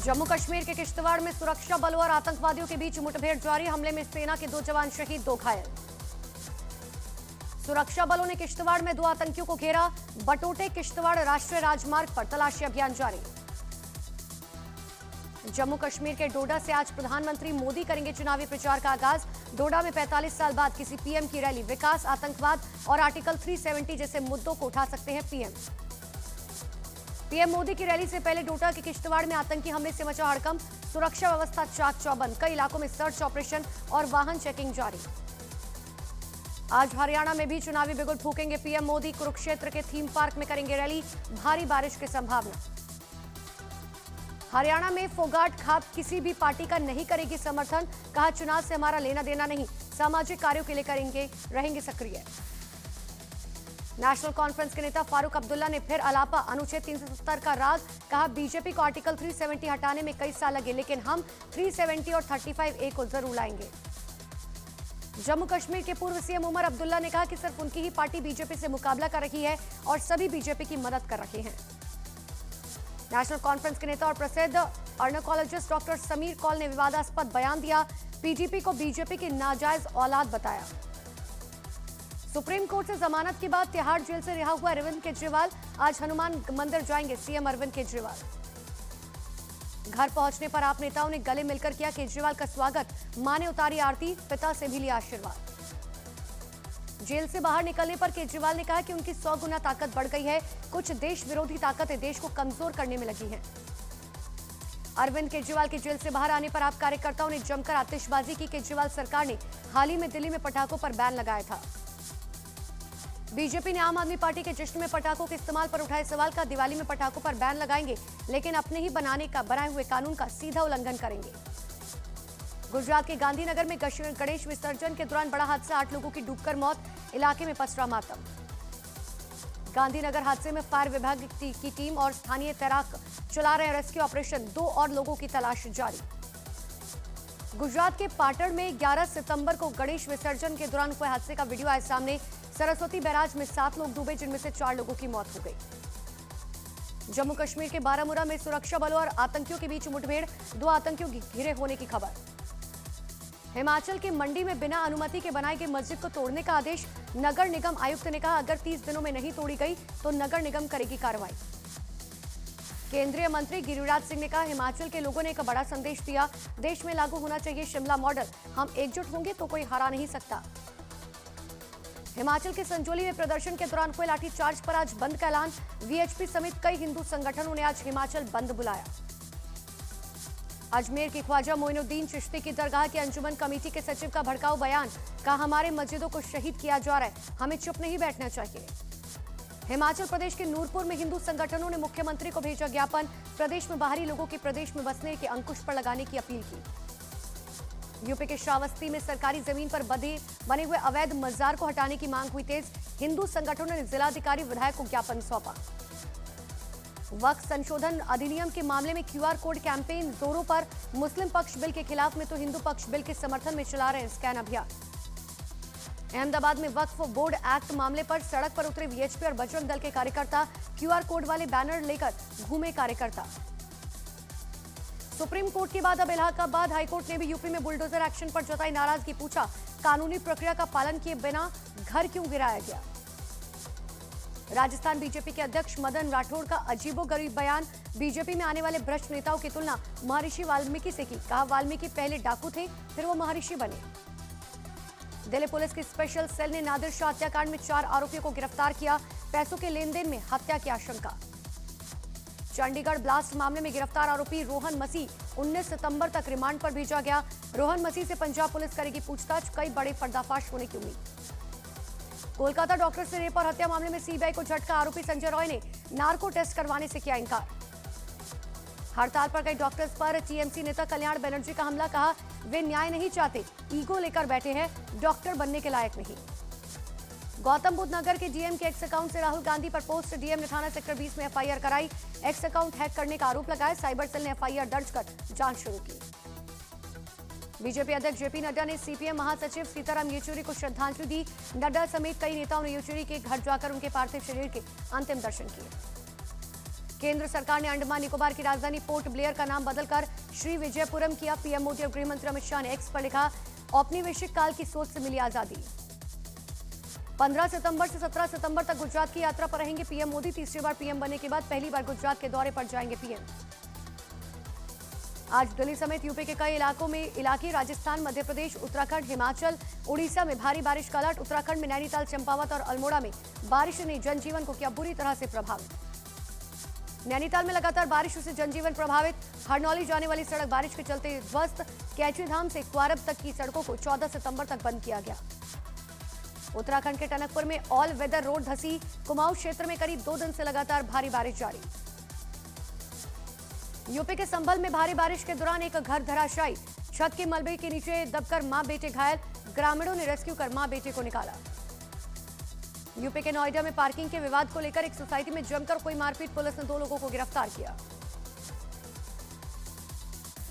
जम्मू कश्मीर के किश्तवाड़ में सुरक्षा बलों और आतंकवादियों के बीच मुठभेड़ जारी। हमले में सेना के 2 जवान शहीद, 2 घायल। सुरक्षा बलों ने किश्तवाड़ में 2 आतंकियों को घेरा। बटोटे किश्तवाड़ राष्ट्रीय राजमार्ग पर तलाशी अभियान जारी। जम्मू कश्मीर के डोडा से आज प्रधानमंत्री मोदी करेंगे चुनावी प्रचार का आगाज। डोडा में 45 साल बाद किसी पीएम की रैली। विकास, आतंकवाद और आर्टिकल 370 जैसे मुद्दों को उठा सकते हैं पीएम मोदी की रैली से पहले डोडा के किश्तवाड़ में आतंकी हमले से मचा हड़कंप। सुरक्षा व्यवस्था चाक चौबंद। कई इलाकों में सर्च ऑपरेशन और वाहन चेकिंग जारी। आज हरियाणा में भी चुनावी बिगुल फूकेंगे पीएम मोदी। कुरुक्षेत्र के थीम पार्क में करेंगे रैली। भारी बारिश की संभावना। हरियाणा में फोगाट खाप किसी भी पार्टी का नहीं करेगी समर्थन। कहा, चुनाव से हमारा लेना देना नहीं, सामाजिक कार्यों के लिए रहेंगे सक्रिय। नेशनल कॉन्फ्रेंस के नेता फारूक अब्दुल्ला ने फिर अलापा अनुच्छेद 370 का राग। कहा, बीजेपी को आर्टिकल 370 हटाने में कई साल लगे, लेकिन हम 370 और 35A को जरूर लाएंगे। जम्मू कश्मीर के पूर्व सीएम उमर अब्दुल्ला ने कहा कि सिर्फ उनकी ही पार्टी बीजेपी से मुकाबला कर रही है और सभी बीजेपी की मदद कर रहे हैं। नेशनल कॉन्फ्रेंस के नेता और प्रसिद्ध अर्नकोलॉजिस्ट डॉक्टर समीर कौल ने विवादास्पद बयान दिया। पीडीपी को बीजेपी की नाजायज औलाद बताया। सुप्रीम कोर्ट से जमानत के बाद तिहाड़ जेल से रिहा हुआ अरविंद केजरीवाल आज हनुमान मंदिर जाएंगे सीएम अरविंद केजरीवाल। घर पहुंचने पर आप नेताओं ने गले मिलकर किया केजरीवाल का स्वागत। मां ने उतारी आरती, पिता से भी लिया आशीर्वाद। जेल से बाहर निकलने पर केजरीवाल ने कहा कि उनकी 100 गुना ताकत बढ़ गई है। कुछ देश विरोधी ताकतें देश को कमजोर करने में लगी हैं। अरविंद केजरीवाल के जेल से बाहर आने पर आप कार्यकर्ताओं ने जमकर आतिशबाजी की। केजरीवाल सरकार ने हाल ही में दिल्ली में पटाखों पर बैन लगाया था। बीजेपी ने आम आदमी पार्टी के जश्न में पटाखों के इस्तेमाल पर उठाए सवाल का। दिवाली में पटाखों पर बैन लगाएंगे, लेकिन अपने ही बनाए हुए कानून का सीधा उल्लंघन करेंगे। गुजरात के गांधीनगर में गणेश विसर्जन के दौरान बड़ा हादसा, 8 लोगों की डूबकर मौत। इलाके में पसरा मातम। गांधीनगर हादसे में फायर विभाग की टीम और स्थानीय तैराक चला रहे रेस्क्यू ऑपरेशन। 2 और लोगों की तलाश जारी। गुजरात के पाटण में 11 सितंबर को गणेश विसर्जन के दौरान हुए हादसे का वीडियो आया सामने। सरस्वती बैराज में 7 लोग डूबे, जिनमें से 4 लोगों की मौत हो गई। जम्मू कश्मीर के बारामूला में सुरक्षा बलों और आतंकियों के बीच मुठभेड़। 2 आतंकियों की घिरे होने की खबर। हिमाचल के मंडी में बिना अनुमति के बनाई गई मस्जिद को तोड़ने का आदेश। नगर निगम आयुक्त ने कहा, अगर 30 दिनों में नहीं तोड़ी गई तो नगर निगम करेगी कार्रवाई। केंद्रीय मंत्री गिरिराज सिंह ने कहा, हिमाचल के लोगों ने एक बड़ा संदेश दिया। देश में लागू होना चाहिए शिमला मॉडल। हम एकजुट होंगे तो कोई हरा नहीं सकता। हिमाचल के संजौली में प्रदर्शन के दौरान हुए लाठीचार्ज पर आज बंद का ऐलान। वीएचपी समेत कई हिंदू संगठनों ने आज हिमाचल बंद बुलाया। अजमेर की ख्वाजा मोइनुद्दीन चिश्ती की दरगाह की अंजुमन कमेटी के सचिव का भड़काऊ बयान। कहा, हमारे मस्जिदों को शहीद किया जा रहा है, हमें चुप नहीं बैठना चाहिए। हिमाचल प्रदेश के नूरपुर में हिंदू संगठनों ने मुख्यमंत्री को भेजा ज्ञापन। प्रदेश में बाहरी लोगों की प्रदेश में बसने के अंकुश पर लगाने की अपील की। यूपी के श्रावस्ती में सरकारी जमीन पर बने हुए अवैध मजार को हटाने की मांग हुई तेज। हिंदू संगठनों ने जिलाधिकारी विधायक को ज्ञापन सौंपा। वक्फ संशोधन अधिनियम के मामले में क्यूआर कोड कैंपेन जोरों पर। मुस्लिम पक्ष बिल के खिलाफ में तो हिंदू पक्ष बिल के समर्थन में चला रहे स्कैन अभियान। अहमदाबाद में वक्फ बोर्ड एक्ट मामले पर सड़क पर उतरे वीएचपी और बजरंग दल के कार्यकर्ता। क्यूआर कोड वाले बैनर लेकर घूमे कार्यकर्ता। सुप्रीम कोर्ट के बाद अब इलाहाबाद हाईकोर्ट ने भी यूपी में बुलडोजर एक्शन पर जताई नाराजगी। पूछा, कानूनी प्रक्रिया का पालन किए बिना घर क्यों गिराया गया। राजस्थान बीजेपी के अध्यक्ष मदन राठौड़ का अजीबोगरीब बयान। बीजेपी में आने वाले भ्रष्ट नेताओं की तुलना महर्षि वाल्मीकि से की। कहा, वाल्मीकि पहले डाकू थे, फिर वो महर्षि बने। दिल्ली पुलिस की स्पेशल सेल ने नादिर शाह हत्याकांड में 4 आरोपियों को गिरफ्तार किया। पैसों के लेन देन में हत्या की आशंका। चंडीगढ़ ब्लास्ट मामले में गिरफ्तार आरोपी रोहन मसीह 19 सितंबर तक रिमांड पर भेजा गया। रोहन मसीह से पंजाब पुलिस करेगी पूछताछ। कई बड़े पर्दाफाश होने की उम्मीद। कोलकाता डॉक्टर से रेप और हत्या मामले में सीबीआई को झटका। आरोपी संजय रॉय ने नार्को टेस्ट करवाने से किया इनकार। हड़ताल पर गए डॉक्टर्स पर टीएमसी नेता कल्याण बनर्जी का हमला। कहा, वे न्याय नहीं चाहते, ईगो लेकर बैठे हैं, डॉक्टर बनने के लायक नहीं। गौतम बुद्ध नगर के डीएम के एक्स अकाउंट से राहुल गांधी पर पोस्ट। डीएम ने थाना सेक्टर 20 में एफआईआर कराई। एक्स अकाउंट हैक करने का आरोप लगाया। साइबर सेल ने एफआईआर दर्ज कर जांच शुरू की। बीजेपी अध्यक्ष जेपी नड्डा ने सीपीएम महासचिव सीताराम येचुरी को श्रद्धांजलि दी। नड्डा समेत कई नेताओं ने येचुरी के घर जाकर उनके पार्थिव शरीर के अंतिम दर्शन किए। केंद्र सरकार ने अंडमान निकोबार की राजधानी पोर्ट ब्लेयर का नाम बदलकर श्री विजयपुरम किया। पीएम मोदी और गृह मंत्री अमित शाह ने एक्स पर लिखा, औपनिवेशिक काल की सोच से मिली आजादी। 15 सितंबर से 17 सितंबर तक गुजरात की यात्रा पर रहेंगे पीएम मोदी। तीसरी बार पीएम बनने के बाद पहली बार गुजरात के दौरे पर जाएंगे पीएम। आज दिल्ली समेत यूपी के कई इलाके राजस्थान, मध्य प्रदेश, उत्तराखंड, हिमाचल, उड़ीसा में भारी बारिश का अलर्ट। उत्तराखंड में नैनीताल, चंपावत और अल्मोड़ा में बारिश ने जनजीवन को किया बुरी तरह से प्रभावित। नैनीताल में लगातार बारिश से जनजीवन प्रभावित। हरनौली जाने वाली सड़क बारिश के चलते ध्वस्त। कैचीधाम से क्वारब तक की सड़कों को 14 सितंबर तक बंद किया गया। उत्तराखंड के टनकपुर में ऑल वेदर रोड धसी। कुमाऊं क्षेत्र में करीब 2 दिन से लगातार भारी बारिश जारी। यूपी के संभल में भारी बारिश के दौरान एक घर धराशायी। छत के मलबे के नीचे दबकर मां बेटे घायल। ग्रामीणों ने रेस्क्यू कर मां बेटे को निकाला। यूपी के नोएडा में पार्किंग के विवाद को लेकर एक सोसाइटी में जमकर कोई मारपीट। पुलिस ने 2 लोगों को गिरफ्तार किया।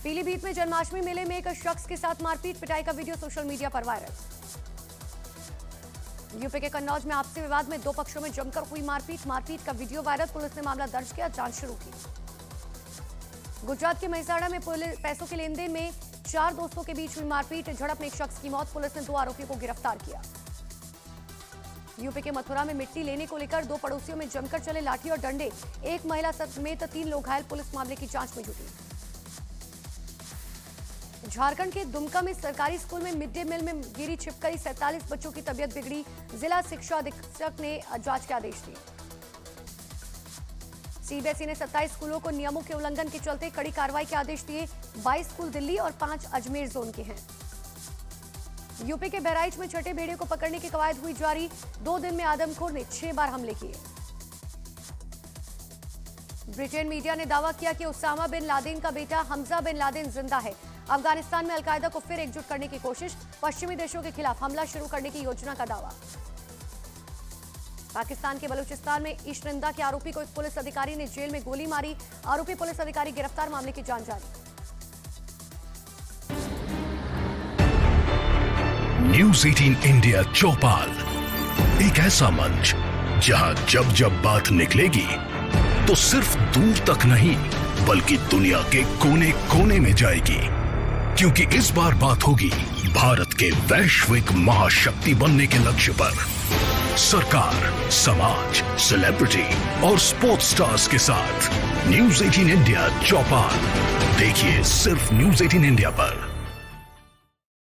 पीलीभीत में जन्माष्टमी मेले में एक शख्स के साथ मारपीट पिटाई का वीडियो सोशल मीडिया पर वायरल। यूपी के कन्नौज में आपसी विवाद में 2 पक्षों में जमकर हुई मारपीट का वीडियो वायरल। पुलिस ने मामला दर्ज किया, जांच शुरू की। गुजरात के मेहसाणा में पैसों के लेन देन में 4 दोस्तों के बीच हुई मारपीट। झड़प में एक शख्स की मौत। पुलिस ने 2 आरोपियों को गिरफ्तार किया। यूपी के मथुरा में मिट्टी लेने को लेकर 2 पड़ोसियों में जमकर चले लाठी और डंडे। एक महिला समेत 3 लोग घायल। पुलिस मामले की जांच में जुटी। झारखंड के दुमका में सरकारी स्कूल में मिड डे मील में गिरी छिपकली। 47 बच्चों की तबीयत बिगड़ी। जिला शिक्षा अधीक्षक ने जांच के आदेश दिए। सीबीएसई ने 27 स्कूलों को नियमों के उल्लंघन के चलते कड़ी कार्रवाई के आदेश दिए। 22 स्कूल दिल्ली और 5 अजमेर जोन के हैं। यूपी के बहराइच में छठे भेड़िए को पकड़ने की कवायद हुई जारी। 2 दिन में आदमखोर ने 6 बार हमले किए। ब्रिटेन मीडिया ने दावा किया कि उसामा बिन लादेन का बेटा हमजा बिन लादेन जिंदा है। अफगानिस्तान में अलकायदा को फिर एकजुट करने की कोशिश। पश्चिमी देशों के खिलाफ हमला शुरू करने की योजना का दावा। पाकिस्तान के बलूचिस्तान में ईशनिंदा के आरोपी को एक पुलिस अधिकारी ने जेल में गोली मारी। आरोपी पुलिस अधिकारी गिरफ्तार। मामले की जांच जारी। न्यूज़ 18 इंडिया चौपाल, एक ऐसा मंच जहां जब जब बात निकलेगी तो सिर्फ दूर तक नहीं बल्कि दुनिया के कोने कोने में जाएगी, क्योंकि इस बार बात होगी भारत के वैश्विक महाशक्ति बनने के लक्ष्य पर। सरकार, समाज, सेलिब्रिटी और स्पोर्ट्स स्टार्स के साथ न्यूज़ 18 इंडिया चौपाल देखिए सिर्फ न्यूज़ 18 इंडिया पर।